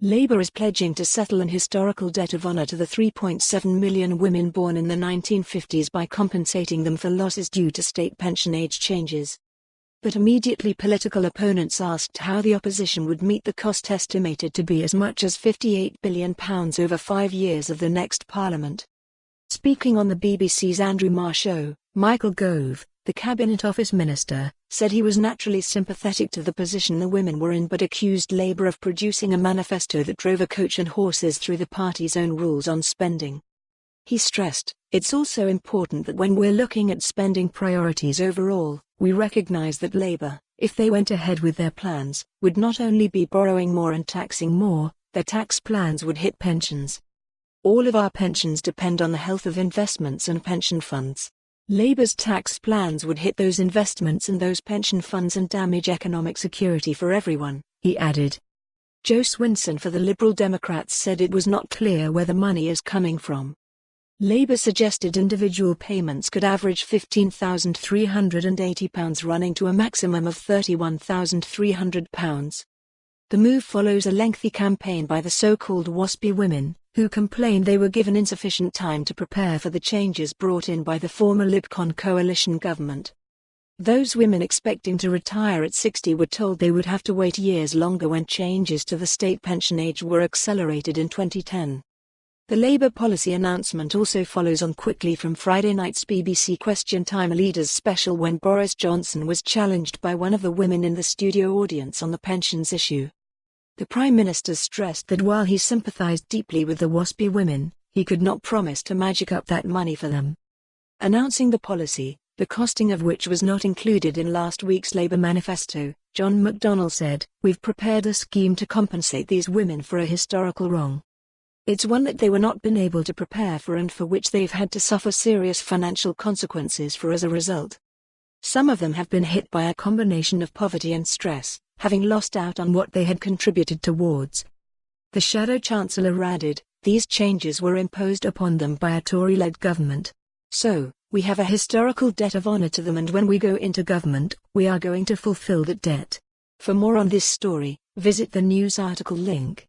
Labour is pledging to settle an historical debt of honour to the 3.7 million women born in the 1950s by compensating them for losses due to state pension age changes. But immediately political opponents asked how the opposition would meet the cost estimated to be as much as £58 billion over 5 years of the next Parliament. Speaking on the BBC's Andrew Marr show, Michael Gove, the Cabinet Office Minister, said he was naturally sympathetic to the position the women were in but accused Labour of producing a manifesto that drove a coach and horses through the party's own rules on spending. He stressed, "It's also important that when we're looking at spending priorities overall, we recognise that Labour, if they went ahead with their plans, would not only be borrowing more and taxing more, their tax plans would hit pensions. All of our pensions depend on the health of investments and pension funds. Labour's tax plans would hit those investments and those pension funds and damage economic security for everyone," he added. Joe Swinson for the Liberal Democrats said it was not clear where the money is coming from. Labour suggested individual payments could average £15,380 running to a maximum of £31,300. The move follows a lengthy campaign by the so-called WASPI women, who complained they were given insufficient time to prepare for the changes brought in by the former Lib-Con coalition government. Those women expecting to retire at 60 were told they would have to wait years longer when changes to the state pension age were accelerated in 2010. The Labour policy announcement also follows on quickly from Friday night's BBC Question Time Leaders special when Boris Johnson was challenged by one of the women in the studio audience on the pensions issue. The Prime Minister stressed that while he sympathised deeply with the WASPI women, he could not promise to magic up that money for them. Announcing the policy, the costing of which was not included in last week's Labour manifesto, John McDonnell said, "We've prepared a scheme to compensate these women for a historical wrong. It's one that they were not been able to prepare for and for which they've had to suffer serious financial consequences for as a result. Some of them have been hit by a combination of poverty and stress, having lost out on what they had contributed towards." The Shadow Chancellor added, "These changes were imposed upon them by a Tory-led government. So, we have a historical debt of honour to them and when we go into government, we are going to fulfil that debt." For more on this story, visit the news article link.